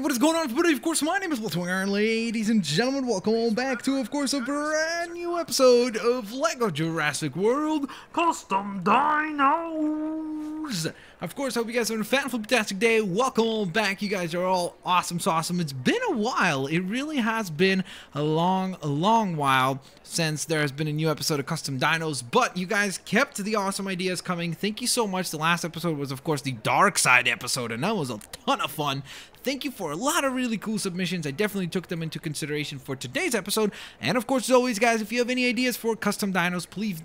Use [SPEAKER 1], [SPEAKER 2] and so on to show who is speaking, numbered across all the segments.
[SPEAKER 1] what is going on, everybody? Of course, my name is Blitzwinger, and ladies and gentlemen, welcome on back to, of course, a brand new episode of LEGO Jurassic World Custom Dinos. Of course, I hope you guys are having a fantastic day. Welcome on back. You guys are all awesome. It's been a while. It really has been a long while since there has been a new episode of Custom Dinos, but you guys kept the awesome ideas coming. Thank you so much. The last episode was, of course, the Dark Side episode, and that was a ton of fun. Thank you for a lot of really cool submissions. I definitely took them into consideration for today's episode. And of course, as always, guys, if you have any ideas for custom dinos, please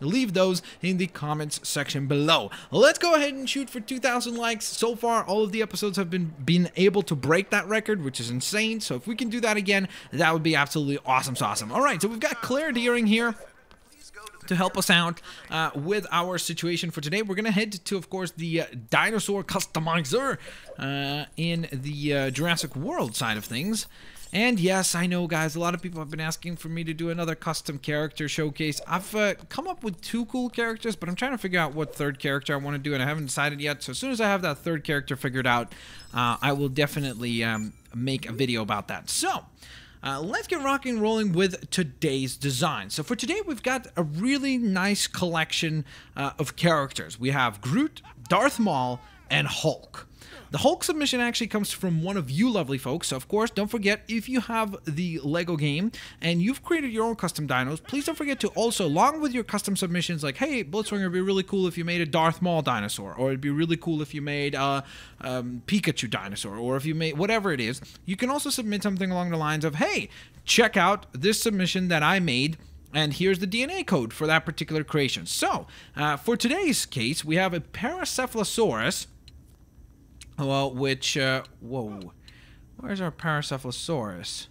[SPEAKER 1] leave those in the comments section below. Let's go ahead and shoot for 2,000 likes. So far, all of the episodes have been able to break that record, which is insane. So if we can do that again, that would be absolutely awesome. All right, so we've got Claire Deering here to help us out with our situation for today. We're going to head to, of course, the dinosaur customizer in the Jurassic World side of things. And yes, I know, guys, a lot of people have been asking for me to do another custom character showcase. I've come up with 2 cool characters, but I'm trying to figure out what 3rd character I want to do, and I haven't decided yet. So as soon as I have that 3rd character figured out, I will definitely make a video about that. So let's get rocking and rolling with today's design. So for today, we've got a really nice collection of characters. We have Groot, Darth Maul, and Hulk. The Hulk submission actually comes from one of you lovely folks. So of course, don't forget, if you have the LEGO game and you've created your own custom dinos, please don't forget to also, along with your custom submissions, like, hey, Blitzwinger, it'd be really cool if you made a Darth Maul dinosaur, or it'd be really cool if you made a Pikachu dinosaur, or if you made whatever it is, you can also submit something along the lines of, hey, check out this submission that I made, and here's the DNA code for that particular creation. So, for today's case, we have a Paracephalosaurus. Well, which, whoa, where's our Paracephalosaurus?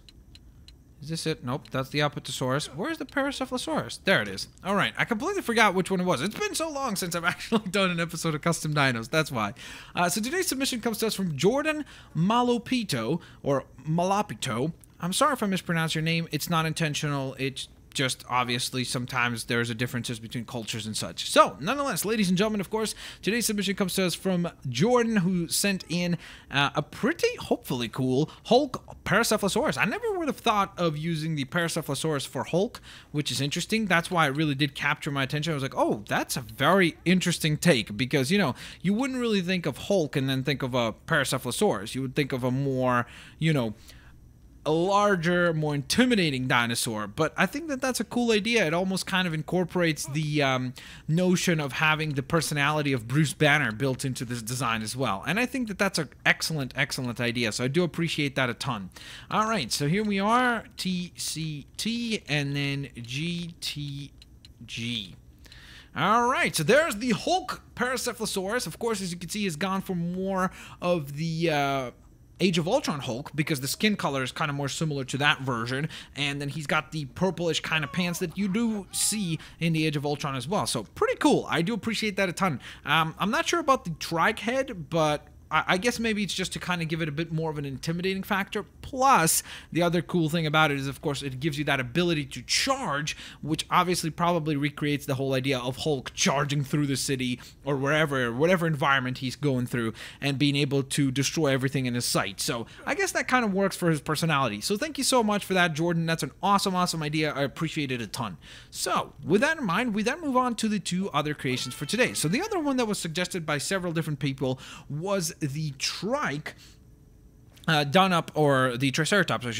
[SPEAKER 1] Is this it? Nope, that's the Apatosaurus. Where's the Paracephalosaurus? There it is. All right, I completely forgot which one it was. It's been so long since I've actually done an episode of Custom Dinos, that's why. So today's submission comes to us from Jordan Malopito, or Malapito. I'm sorry if I mispronounced your name. It's not intentional. It's just obviously sometimes there's a differences between cultures and such. So nonetheless, ladies and gentlemen, of course, today's submission comes to us from Jordan, who sent in a pretty hopefully cool Hulk Paracephalosaurus. I never would have thought of using the Paracephalosaurus for Hulk, which is interesting. That's why it really did capture my attention. I was like, oh, that's a very interesting take, because, you know, you wouldn't really think of Hulk and then think of a Paracephalosaurus. You would think of a more, you know, a larger, more intimidating dinosaur. But I think that that's a cool idea. It almost kind of incorporates the notion of having the personality of Bruce Banner built into this design as well. And I think that that's an excellent idea. So I do appreciate that a ton. All right, so here we are, TCT and then GTG. All right, so there's the Hulk Paracephalosaurus. Of course, as you can see, has gone for more of the Age of Ultron Hulk, because the skin color is kind of more similar to that version, and then he's got the purplish kind of pants that you do see in the Age of Ultron as well. So pretty cool. I do appreciate that a ton. I'm not sure about the trike head, but I guess maybe it's just to kind of give it a bit more of an intimidating factor. Plus, the other cool thing about it is, of course, it gives you that ability to charge, which obviously probably recreates the whole idea of Hulk charging through the city or whatever environment he's going through, and being able to destroy everything in his sight. So I guess that kind of works for his personality. So thank you so much for that, Jordan. That's an awesome idea. I appreciate it a ton. So with that in mind, we then move on to the 2 other creations for today. So the other one that was suggested by several different people was the trike done up, or the Triceratops, I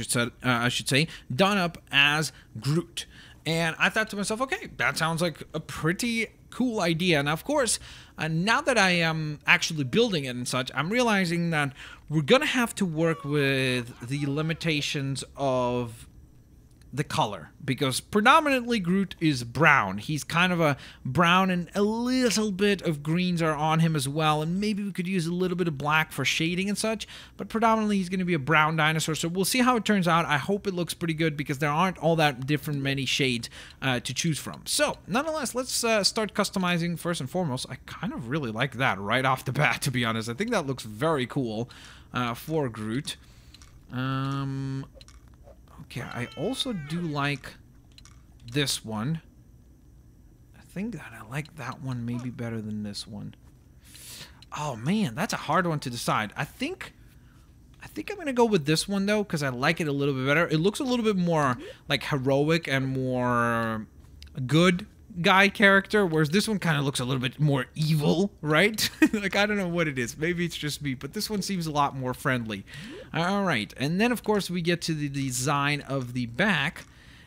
[SPEAKER 1] should say, done up as Groot. And I thought to myself, okay, that sounds like a pretty cool idea. And of course, now that I am actually building it and such, I'm realizing that we're gonna have to work with the limitations of the color, because predominantly Groot is brown. He's kind of a brown, and a little bit of greens are on him as well, and maybe we could use a little bit of black for shading and such, but predominantly he's going to be a brown dinosaur. So we'll see how it turns out. I hope it looks pretty good, because there aren't all that different many shades to choose from. So nonetheless, let's start customizing. First and foremost, I kind of really like that right off the bat, to be honest. I think that looks very cool for Groot. Okay, I also do like this one. I think that I like that one maybe better than this one. Oh man, that's a hard one to decide. I think think I'm going to go with this one, though, because I like it a little bit better. It looks a little bit more, like, heroic and more good guy character, whereas this one kind of looks a little bit more evil, right? Like, I don't know what it is. Maybe it's just me, but this one seems a lot more friendly. All right, and then, of course, we get to the design of the back.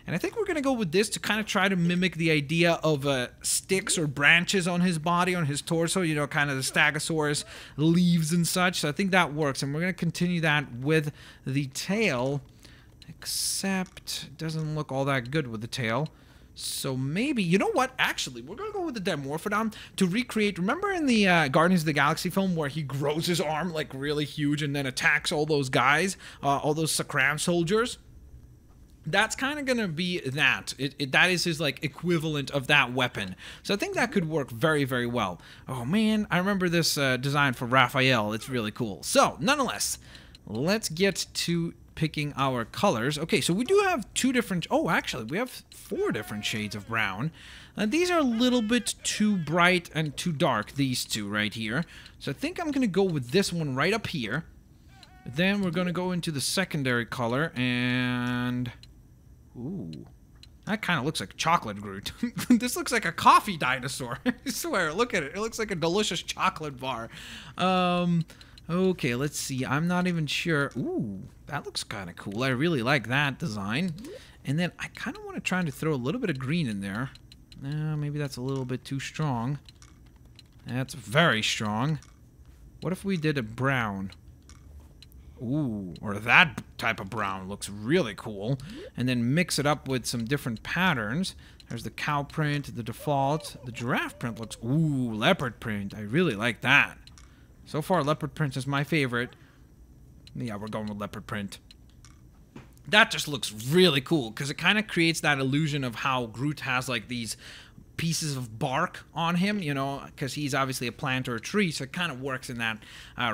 [SPEAKER 1] And I think we're going to go with this to kind of try to mimic the idea of sticks or branches on his body, on his torso, you know, kind of the Stegosaurus leaves and such. So I think that works. And we're going to continue that with the tail, except it doesn't look all that good with the tail. So maybe, you know what, actually, we're going to go with the Dimorphodon to recreate, remember in the Guardians of the Galaxy film where he grows his arm like really huge and then attacks all those guys, all those Sakram soldiers? That's kind of going to be that. That is his, like, equivalent of that weapon. So I think that could work very, very well. Oh, man, I remember this design for Raphael. It's really cool. So, nonetheless, let's get to picking our colors. Okay, so we do have two different... Oh, actually, we have 4 different shades of brown. These are a little bit too bright and too dark, these two right here. So I think I'm going to go with this one right up here. Then we're going to go into the secondary color and... Ooh, that kind of looks like chocolate Groot. This looks like a coffee dinosaur. I swear, look at it. It looks like a delicious chocolate bar. Okay, let's see. I'm not even sure. Ooh, that looks kind of cool. I really like that design. And then I kind of want to try to throw a little bit of green in there. Maybe that's a little bit too strong. That's very strong. What if we did a brown? Ooh, or that type of brown looks really cool. And then mix it up with some different patterns. There's the cow print, the default. The giraffe print looks... Ooh, leopard print. I really like that. So far, leopard print is my favorite. Yeah, we're going with leopard print. That just looks really cool, because it kind of creates that illusion of how Groot has, like, these pieces of bark on him, you know, because he's obviously a plant or a tree, so it kind of works in that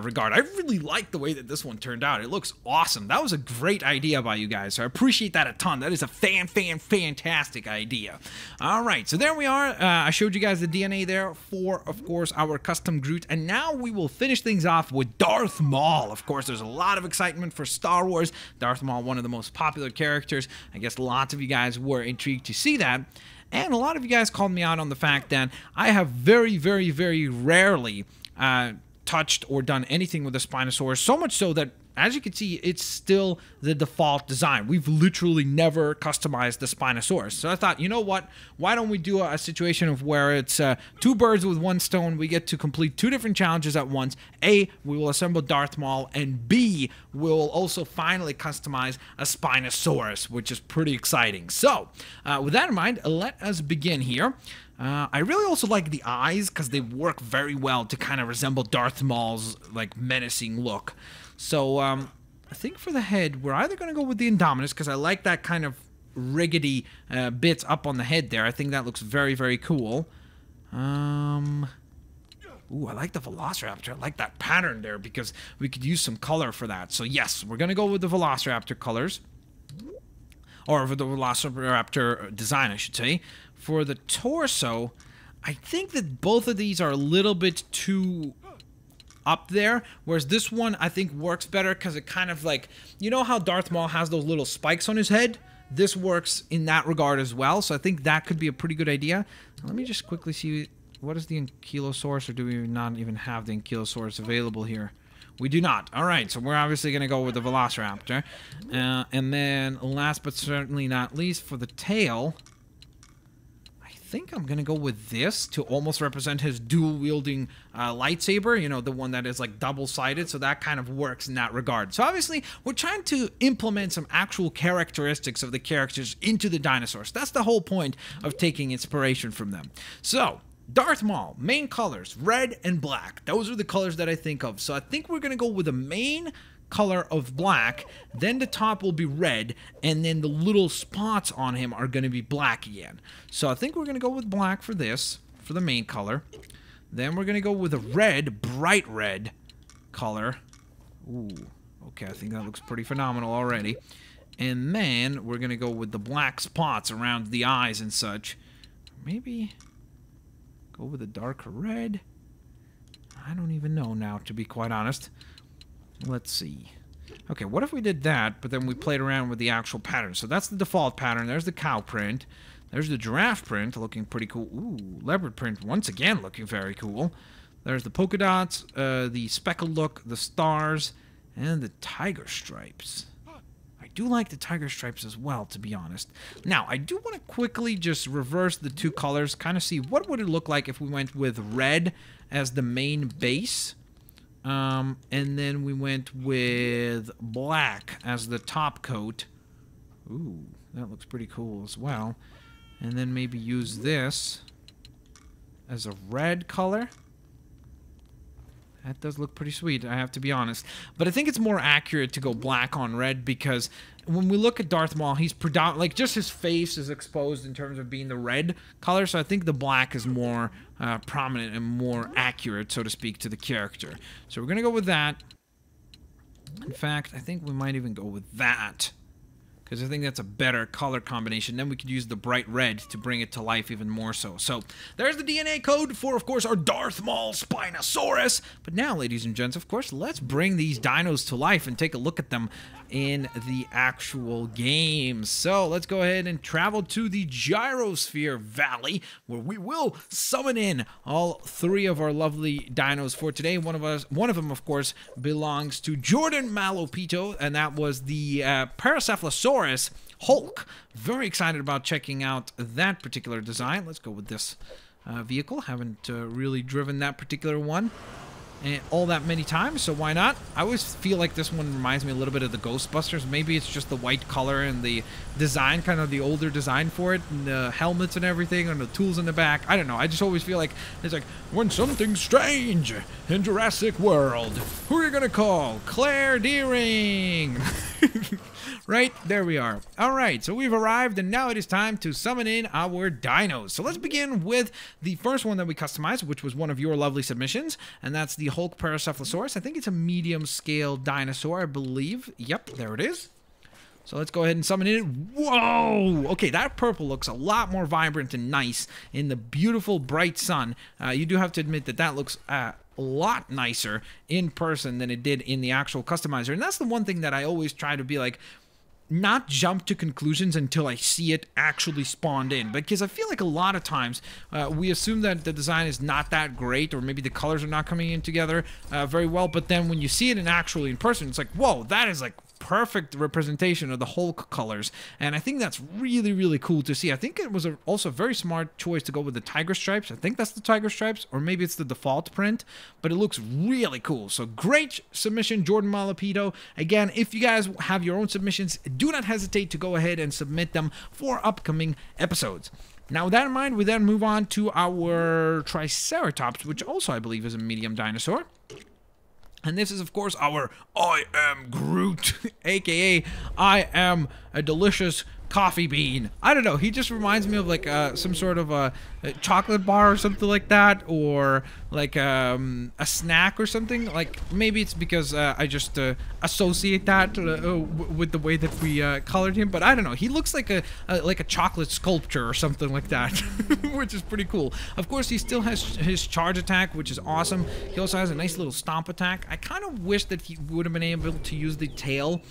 [SPEAKER 1] regard. I really like the way that this one turned out. It looks awesome. That was a great idea by you guys, so I appreciate that a ton. That is a fantastic idea. All right, so there we are. I showed you guys the DNA there for, of course, our custom Groot, and now we will finish things off with Darth Maul. Of course, there's a lot of excitement for Star Wars. Darth Maul, one of the most popular characters. I guess lots of you guys were intrigued to see that. And a lot of you guys called me out on the fact that I have very rarely touched or done anything with the Spinosaurus, so much so that, as you can see, it's still the default design. We've literally never customized the Spinosaurus. So I thought, you know what? Why don't we do a situation of where it's 2 birds with 1 stone. We get to complete 2 different challenges at once. A, we will assemble Darth Maul, and B, we'll also finally customize a Spinosaurus, which is pretty exciting. So, with that in mind, let us begin here. I really also like the eyes, because they work very well to kind of resemble Darth Maul's, like, menacing look. So, I think for the head, we're either going to go with the Indominus, because I like that kind of riggedy bits up on the head there. I think that looks very cool. Ooh, I like the Velociraptor. I like that pattern there, because we could use some color for that. So, yes, we're going to go with the Velociraptor colors. Or the Velociraptor design, I should say. For the torso, I think that both of these are a little bit too up there, whereas this one I think works better because it kind of, like, you know how Darth Maul has those little spikes on his head? This works in that regard as well, so I think that could be a pretty good idea. Let me just quickly see, what is the Ankylosaurus, or do we not even have the Ankylosaurus available here? We do not. Alright, so we're obviously going to go with the Velociraptor. And then, last but certainly not least, for the tail, I think I'm going to go with this to almost represent his dual-wielding lightsaber, you know, the one that is, like, double-sided, so that kind of works in that regard. So, obviously, we're trying to implement some actual characteristics of the characters into the dinosaurs. That's the whole point of taking inspiration from them. So, Darth Maul, main colors, red and black. Those are the colors that I think of. So I think we're going to go with the main color of black, then the top will be red, and then the little spots on him are going to be black again. So I think we're going to go with black for this, for the main color. Then we're going to go with a red, bright red color. Ooh, okay, I think that looks pretty phenomenal already. And then we're going to go with the black spots around the eyes and such. Maybe go with a darker red. I don't even know now, to be quite honest. Let's see. Okay, what if we did that, but then we played around with the actual pattern? So that's the default pattern. There's the cow print. There's the giraffe print, looking pretty cool. Ooh, leopard print, once again, looking very cool. There's the polka dots, the speckled look, the stars, and the tiger stripes. I do like the tiger stripes as well, to be honest. Now, I do want to quickly just reverse the two colors, kind of see what would it look like if we went with red as the main base. And then we went with black as the top coat. Ooh, that looks pretty cool as well. And then maybe use this as a red color. That does look pretty sweet, I have to be honest. But I think it's more accurate to go black on red because when we look at Darth Maul, he's like just his face is exposed in terms of being the red color. So I think the black is more prominent and more accurate, so to speak, to the character. So we're going to go with that. In fact, I think we might even go with that, because I think that's a better color combination. Then we could use the bright red to bring it to life even more so. So there's the DNA code for, of course, our Darth Maul Spinosaurus. But now, ladies and gents, of course, let's bring these dinos to life and take a look at them in the actual game. So let's go ahead and travel to the Gyrosphere Valley, where we will summon in all three of our lovely dinos for today. One of them, of course, belongs to Jordan Malopito, and that was the Paracephalosaurus Hulk. Very excited about checking out that particular design. Let's go with this vehicle. Haven't really driven that particular one all that many times, so why not? I always feel like this one reminds me a little bit of the Ghostbusters. Maybe it's just the white color and the design, kind of the older design for it, and the helmets and everything, and the tools in the back. I don't know. I just always feel like it's like, when something's strange in Jurassic World, who are you gonna call? Claire Deering! Right? There we are. Alright, so we've arrived, and now it is time to summon in our dinos. So let's begin with the first one that we customized, which was one of your lovely submissions, and that's the Hulk Paracephalosaurus. I think it's a medium-scale dinosaur, I believe. Yep, there it is. So let's go ahead and summon it. Whoa! Okay, that purple looks a lot more vibrant and nice in the beautiful, bright sun. You do have to admit that that looks a lot nicer in person than it did in the actual customizer. And that's the one thing that I always try to be like, not jump to conclusions until I see it actually spawned in, because I feel like a lot of times we assume that the design is not that great, or maybe the colors are not coming in together very well, but then when you see it actually in person, it's like, whoa, that is like perfect representation of the Hulk colors, and I think that's really, really cool to see. I think it was also a very smart choice to go with the tiger stripes. I think that's the tiger stripes, or maybe it's the default print, but it looks really cool. So great submission, Jordan Malopito. Again, if you guys have your own submissions, do not hesitate to go ahead and submit them for upcoming episodes. Now, with that in mind, we then move on to our Triceratops, which also I believe is a medium dinosaur. And this is, of course, our I am Groot, aka I am a delicious coffee bean. I don't know, he just reminds me of like some sort of a chocolate bar or something like that, or like a snack or something. Like maybe it's because I just associate that with the way that we colored him, but I don't know, he looks like a chocolate sculpture or something like that, which is pretty cool. Of course, he still has his charge attack, which is awesome. He also has a nice little stomp attack. I kind of wish that he would have been able to use the tail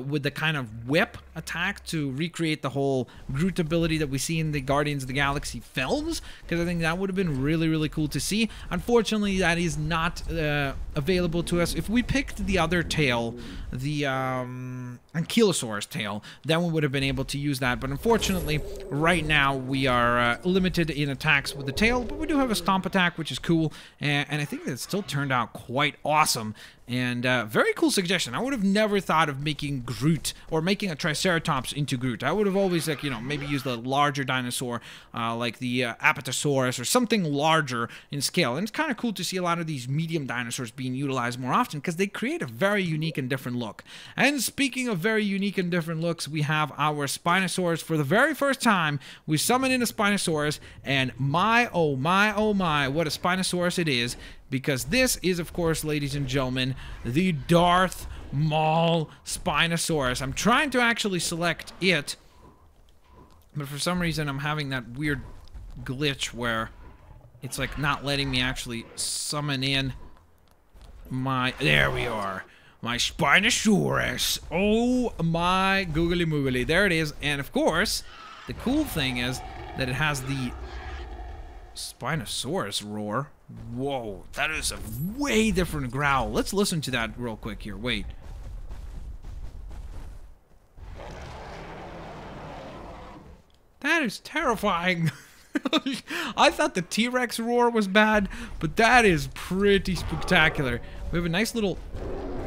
[SPEAKER 1] with the kind of whip attack to recreate the whole Groot ability that we see in the Guardians of the Galaxy films, because I think that would have been really, really cool to see. Unfortunately, that is not available to us. If we picked the other tail, the Ankylosaurus tail, then we would have been able to use that, but unfortunately, right now, we are limited in attacks with the tail, but we do have a stomp attack, which is cool, and I think that it still turned out quite awesome. And very cool suggestion. I would have never thought of making Groot, or making a Triceratops into Groot. I would have always, like, you know, maybe used a larger dinosaur, like the Apatosaurus, or something larger in scale. And it's kind of cool to see a lot of these medium dinosaurs being utilized more often, because they create a very unique and different look. And speaking of very unique and different looks, we have our Spinosaurus. For the very first time, we summon in a Spinosaurus, and my, oh my, what a Spinosaurus it is. Because this is, of course, ladies and gentlemen, the Darth Maul Spinosaurus. I'm trying to actually select it, but for some reason I'm having that weird glitch where it's like not letting me actually summon in my... There we are. my Spinosaurus. Oh my googly moogly. There it is. And of course, the cool thing is that it has the Spinosaurus Roar. Whoa, that is a way different growl. Let's listen to that real quick here. Wait. That is terrifying. I thought the T-Rex roar was bad, but that is pretty spectacular. We have a nice little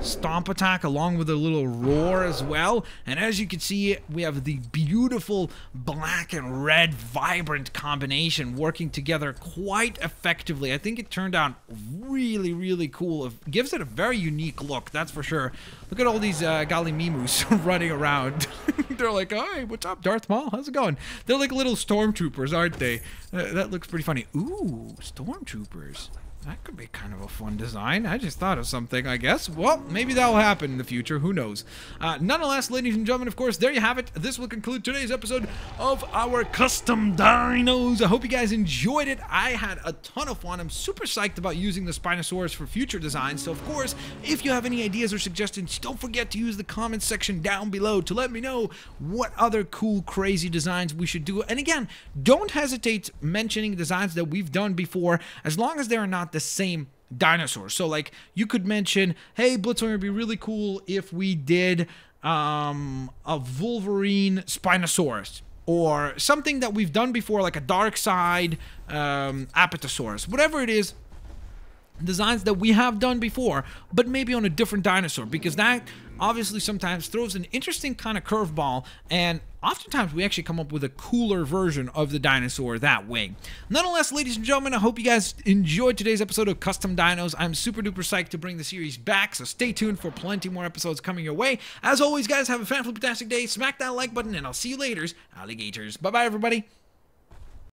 [SPEAKER 1] stomp attack along with a little roar as well, and as you can see, we have the beautiful black and red vibrant combination working together quite effectively. I think it turned out really cool. It gives it a very unique look, that's for sure. Look at all these Gallimimus running around. They're like, hey, what's up, Darth Maul? How's it going? They're like little stormtroopers, aren't they? That looks pretty funny. Ooh, stormtroopers. That could be kind of a fun design. I just thought of something, I guess. Well, maybe that'll happen in the future. Who knows? Nonetheless, ladies and gentlemen, of course, there you have it. This will conclude today's episode of our custom dinos. I hope you guys enjoyed it. I had a ton of fun. I'm super psyched about using the Spinosaurus for future designs. So, of course, if you have any ideas or suggestions, don't forget to use the comments section down below to let me know what other cool, crazy designs we should do. And again, don't hesitate mentioning designs that we've done before, as long as they're not the same dinosaur. So like you could mention, hey, Blitzwinger, would be really cool if we did a Wolverine Spinosaurus, or something that we've done before, like a dark side Apatosaurus, whatever it is. Designs that we have done before, but maybe on a different dinosaur, because that obviously sometimes throws an interesting kind of curveball, and oftentimes we actually come up with a cooler version of the dinosaur that way. Nonetheless, ladies and gentlemen, I hope you guys enjoyed today's episode of Custom Dinos. I'm super duper psyched to bring the series back, so stay tuned for plenty more episodes coming your way. As always, guys, have a fantastic day. Smack that like button, and I'll see you later, alligators. Bye-bye, everybody.